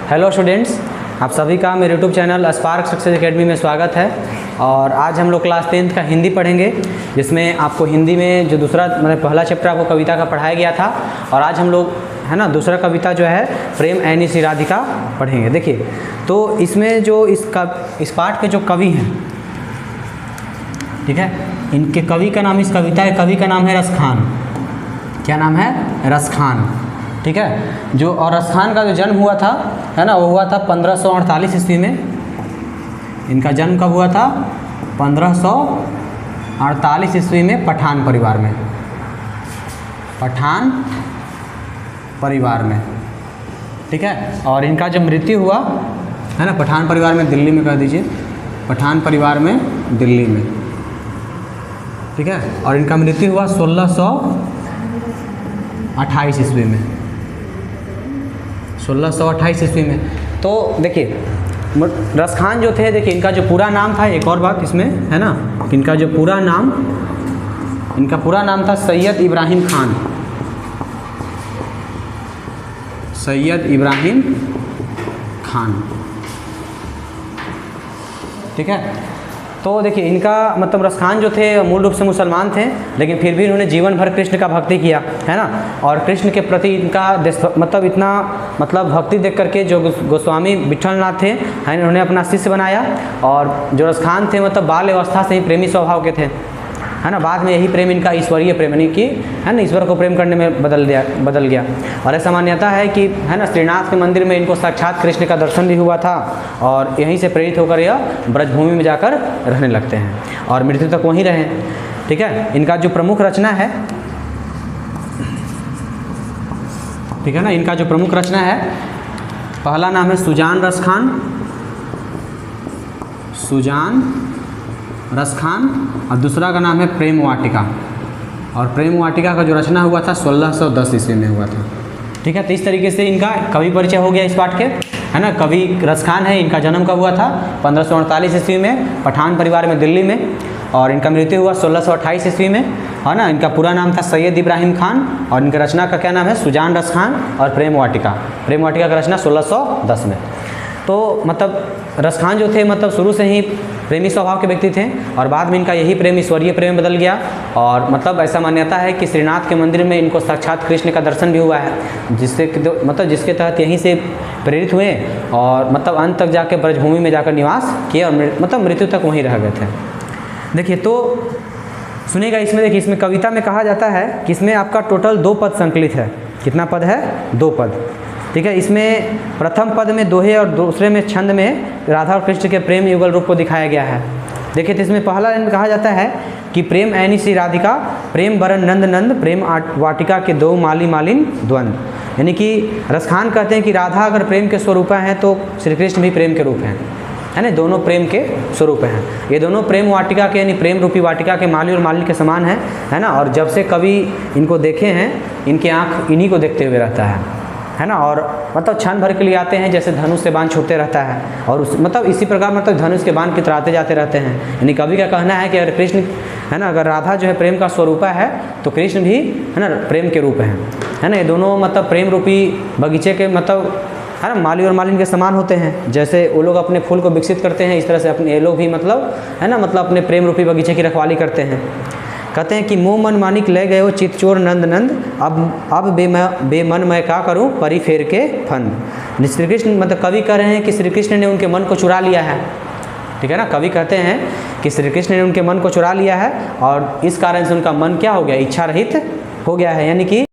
Hello students, आप सभी का मेरे YouTube channel spark success academy में स्वागत है। और आज हम लोग क्लास 10th का हिंदी पढ़ेंगे, जिसमें आपको हिंदी में जो दूसरा मतलब पहला चैप्टर आपको कविता का पढ़ाया गया था, और आज हम लोग है ना दूसरा कविता जो है प्रेम ऐनी सी राधिका पढ़ेंगे। देखिए, तो इसमें जो इस पाठ के जो कवि हैं, ठीक है, इनके कवि का नाम, इस कविता के कवि का नाम है रसखान। क्या नाम है? रसखान। ठीक है, जो और रसखान का जो जन्म हुआ था है ना, वो हुआ था 1548 ईस्वी में। इनका जन्म कब हुआ था? 1548 ईस्वी में पठान परिवार में। पठान परिवार में, ठीक है। और इनका जब मृत्यु हुआ है ना पठान परिवार में, दिल्ली में, कह दीजिए पठान परिवार में दिल्ली में, ठीक है। और इनका मृत्यु हुआ 1628 ईस्वी में, 1628 ईस्वी में। तो देखिए, रसखान जो थे, देखिए इनका जो पूरा नाम था, एक और बात इसमें है ना, इनका जो पूरा नाम, इनका पूरा नाम था सैयद इब्राहिम खान। सैयद इब्राहिम खान, ठीक है। तो देखिए, इनका मतलब रसखान जो थे मूल रूप से मुसलमान थे, लेकिन फिर भी इन्होंने जीवन भर कृष्ण का भक्ति किया है ना। और कृष्ण के प्रति इनका मतलब इतना मतलब भक्ति देख करके जो गोस्वामी विठलनाथ थे है, इन्होंने अपना शिष्य बनाया। और जो रसखान थे मतलब बाल्य अवस्था से ही प्रेमी स्वभाव के थे है ना। बाद में यही प्रेम इनका ईश्वरीय प्रेम यानी कि है ना, ईश्वर को प्रेम करने में बदल गया। और ऐसा मान्यता है कि है ना, श्रीनाथ के मंदिर में इनको साक्षात कृष्ण का दर्शन भी हुआ था, और यहीं से प्रेरित होकर यह ब्रजभूमि में जाकर रहने लगते हैं और मृत्यु तक वहीं रहे, ठीक है। इनका जो प्रमुख रचना है, ठीक है ना, इनका जो प्रमुख रचना है, पहला नाम है सुजान रसखान, सुजान रसखान, और दूसरा का नाम है प्रेम वाटिका। और प्रेम वाटिका का जो रचना हुआ था 1610 ईस्वी में हुआ था, ठीक है। तो इस तरीके से इनका कवि परिचय हो गया इस पाठ के, है ना। कवि रसखान है, इनका जन्म कब हुआ था? 1548 ईस्वी में पठान परिवार में दिल्ली में, और इनका मृत्यु हुआ 1628 ईस्वी में, है ना। इनका पूरा नाम था सैयद इब्राहिम खान, और इनकी रचना का क्या नाम है? सुजान रसखान और प्रेम वाटिका। प्रेम वाटिका का रचना 1610 में। तो मतलब रसखान जो थे मतलब शुरू से ही प्रेमी स्वभाव के व्यक्ति थे, और बाद में इनका यही प्रेम ईश्वरीय प्रेम में बदल गया। और मतलब ऐसा मान्यता है कि श्रीनाथ के मंदिर में इनको साक्षात कृष्ण का दर्शन भी हुआ है, जिससे मतलब जिसके तहत यहीं से प्रेरित हुए, और मतलब अंत तक जाकर ब्रजभूमि में जाकर निवास किए, और मतलब मृत्यु तक वहीं रह गए थे। देखिए, तो सुनिएगा इसमें, देखिए इसमें कविता में कहा जाता है कि इसमें आपका टोटल 2 पद संकलित है। कितना पद है? 2 पद, ठीक है। इसमें प्रथम पद में दोहे और दूसरे में छंद में राधा और कृष्ण के प्रेम युगल रूप को दिखाया गया है। देखिए, तो इसमें पहला लाइन कहा जाता है कि प्रेम ऐनी सी राधिका, प्रेम बरन नंद नंद, प्रेम वाटिका के 2 माली मालिन द्वंद। यानी कि रसखान कहते हैं कि राधा अगर प्रेम के स्वरूपा हैं तो श्री कृष्ण भी प्रेम के रूप हैं, है ना। दोनों प्रेम के स्वरूप हैं। ये दोनों प्रेम वाटिका के यानी प्रेम रूपी वाटिका के माली और मालिन के समान है ना। और जब से कवि इनको देखे हैं, इनकी आँख इन्हीं को देखते हुए रहता है ना। और मतलब क्षण भर के लिए आते हैं, जैसे धनुष से बाण छूटते रहता है, और उस मतलब इसी प्रकार मतलब धनुष के बाण की तरह आते जाते रहते हैं। यानी कवि का कहना है कि अगर कृष्ण है ना, अगर राधा जो है प्रेम का स्वरूपा है, तो कृष्ण भी है ना प्रेम के रूप हैं, है ना। ये दोनों मतलब प्रेम रूपी बगीचे के मतलब है ना माली और मालिन के समान होते हैं। जैसे वो लोग अपने फूल को विकसित करते हैं, इस तरह से अपने ये लोग भी मतलब है ना, मतलब अपने प्रेम रूपी बगीचे की रखवाली करते हैं। कहते हैं कि मोह मन मानिक ले गए हो चित चोर नंद नंद, अब बेमन मैं क्या करूं परी फेर के फंद। श्री कृष्ण मतलब कवि कह रहे हैं कि श्री कृष्ण ने उनके मन को चुरा लिया है, ठीक है ना। कवि कहते हैं कि श्री कृष्ण ने उनके मन को चुरा लिया है, और इस कारण से उनका मन क्या हो गया? इच्छा रहित हो गया है। यानी कि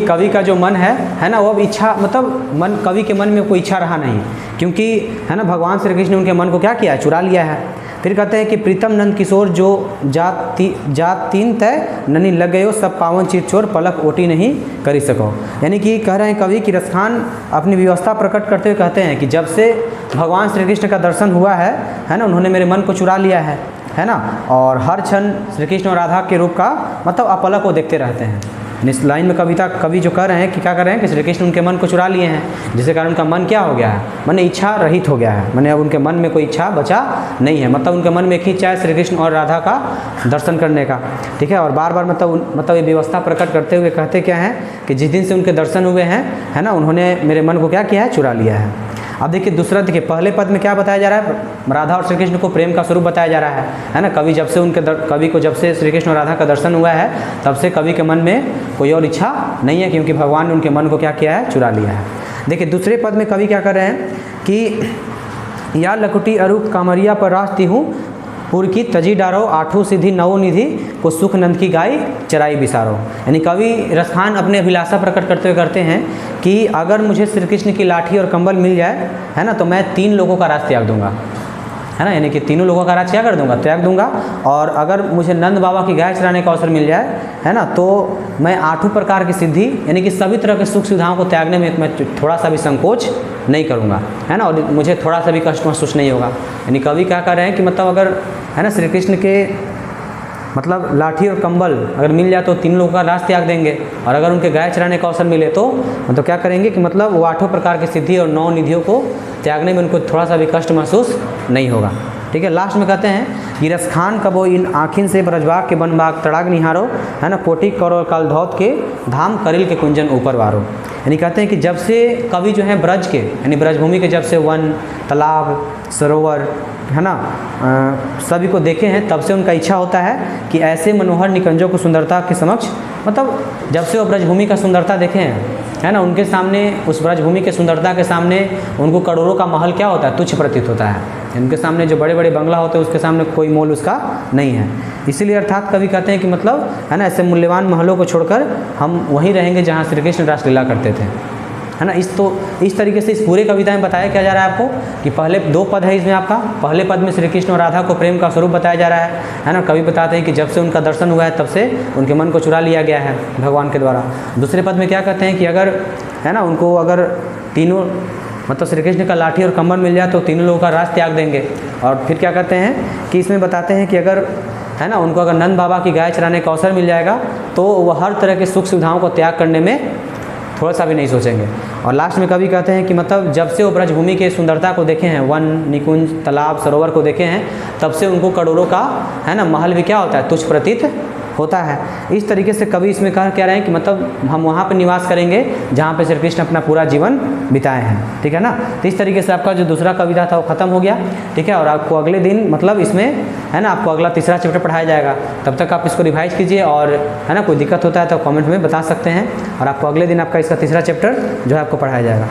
कवि का जो मन है ना, वो अब इच्छा मतलब मन, कवि के मन में कोई इच्छा रहा नहीं, क्योंकि है ना भगवान श्री कृष्ण ने उनके मन को क्या किया? चुरा लिया है। फिर कहते हैं कि प्रीतम नंद किशोर जो जात तीन तय ननी लग गयो, सब पावन चित चोर पलक ओटी नहीं करी सको। यानी कि कह रहे हैं कवि कि रसखान अपनी व्यवस्था प्रकट करते हुए कहते हैं कि जब से भगवान श्री कृष्ण का दर्शन हुआ है ना, उन्होंने मेरे मन को चुरा लिया है ना। और हर क्षण श्री कृष्ण और राधा के रूप का मतलब अपलक को देखते रहते हैं। इस लाइन में कवि जो कह रहे हैं कि क्या कर रहे हैं कि श्री कृष्ण उनके मन को चुरा लिए हैं, जिसके कारण उनका मन क्या हो गया है? मन इच्छा रहित हो गया है। मैंने अब उनके मन में कोई इच्छा बचा नहीं है, मतलब उनके मन में एक ही इच्छा है श्री कृष्ण और राधा का दर्शन करने का, ठीक है। और बार बार मतलब ये व्यवस्था प्रकट करते हुए कहते क्या हैं कि जिस दिन से उनके दर्शन हुए हैं है ना, उन्होंने मेरे मन को क्या किया है? चुरा लिया है। अब देखिए दूसरा, देखिए पहले पद में क्या बताया जा रहा है, राधा और श्री कृष्ण को प्रेम का स्वरूप बताया जा रहा है ना। कवि जब से कवि को जब से श्री कृष्ण और राधा का दर्शन हुआ है तब से कवि के मन में कोई और इच्छा नहीं है, क्योंकि भगवान ने उनके मन को क्या किया है, चुरा लिया है। देखिए दूसरे पद में कवि क्या कर रहे हैं कि या लकुटी अरूप कामरिया पर रास्ती हूँ, पुर की तजी डारो आठों सिद्धि नवो निधि, को सुख नंद की गाय चराई बिसारो। यानी कवि रसखान अपने अभिलाषा प्रकट करते हुए करते हैं कि अगर मुझे श्री कृष्ण की लाठी और कंबल मिल जाए, है ना, तो मैं 3 लोगों का राज त्याग दूंगा, है ना, यानी कि तीनों लोगों का राज क्या कर दूंगा, त्याग दूंगा। और अगर मुझे नंद बाबा की गाय चराने का अवसर मिल जाए, है ना, तो मैं 8 प्रकार की सिद्धि यानी कि सभी तरह के सुख सुविधाओं को त्यागने में मैं थोड़ा सा भी संकोच नहीं करूँगा, है ना, और मुझे थोड़ा सा भी कष्ट महसूस नहीं होगा। यानी कवि क्या कर रहे हैं कि मतलब अगर, है ना, श्री कृष्ण के मतलब लाठी और कंबल अगर मिल जाए तो 3 लोगों का राज त्याग देंगे, और अगर उनके गाय चराने का अवसर मिले तो क्या करेंगे कि मतलब वो 8 प्रकार की सिद्धि और 9 निधियों को त्यागने में उनको थोड़ा सा भी कष्ट महसूस नहीं होगा। ठीक है, लास्ट में कहते हैं कि रसखान कबो इन आँखिन से ब्रजबाग के वन बाग तड़ाग निहारो, है ना, कोटि करो काल धौत के धाम करिल के कुंजन ऊपर वारो। यानी कहते हैं कि जब से कवि जो है ब्रज के यानी ब्रजभूमि के जब से वन, तालाब, सरोवर, है ना, सभी को देखे हैं, तब से उनका इच्छा होता है कि ऐसे मनोहर निकंजों को सुंदरता के समक्ष, मतलब जब से वो ब्रजभूमि का सुंदरता देखे हैं, है ना, उनके सामने, उस ब्रजभूमि के सुंदरता के सामने उनको करोड़ों का महल क्या होता है, तुच्छ प्रतीत होता है। उनके सामने जो बड़े बड़े बंगला होते हैं उसके सामने कोई मोल उसका नहीं है। इसीलिए अर्थात कवि कहते हैं कि मतलब, है ना, ऐसे मूल्यवान महलों को छोड़कर हम वहीं रहेंगे जहाँ श्री कृष्ण रासलीला करते थे, है ना। इस तरीके से इस पूरे कविता में बताया क्या जा रहा है आपको कि पहले 2 पद है इसमें आपका। पहले पद में श्री कृष्ण और राधा को प्रेम का स्वरूप बताया जा रहा है ना। कवि बताते हैं कि जब से उनका दर्शन हुआ है तब से उनके मन को चुरा लिया गया है भगवान के द्वारा। दूसरे पद में क्या कहते हैं कि अगर, है ना, उनको अगर तीनों मतलब श्री कृष्ण का लाठी और कंबल मिल जाए तो 3 लोगों का राज त्याग देंगे। और फिर क्या कहते हैं कि इसमें बताते हैं कि अगर, है ना, उनको अगर नंद बाबा की गाय चराने का अवसर मिल जाएगा तो वह हर तरह के सुख सुविधाओं को त्याग करने में थोड़ा सा भी नहीं सोचेंगे। और लास्ट में कवि कहते हैं कि मतलब जब से वो ब्रजभूमि के सुंदरता को देखे हैं, वन, निकुंज, तालाब, सरोवर को देखे हैं, तब से उनको करोड़ों का, है ना, महल भी क्या होता है, तुच्छ प्रतीत होता है। इस तरीके से कवि इसमें कह रहे हैं कि मतलब हम वहाँ पर निवास करेंगे जहाँ पे श्री कृष्ण अपना पूरा जीवन बिताए हैं। ठीक है ना। तो इस तरीके से आपका जो दूसरा कविता था वो ख़त्म हो गया। ठीक है, और आपको अगले दिन मतलब इसमें, है ना, आपको अगला तीसरा चैप्टर पढ़ाया जाएगा। तब तक आप इसको रिवाइज कीजिए, और, है ना, कोई दिक्कत होता है तो कमेंट में बता सकते हैं, और आपको अगले दिन आपका इसका तीसरा चैप्टर जो है आपको पढ़ाया जाएगा।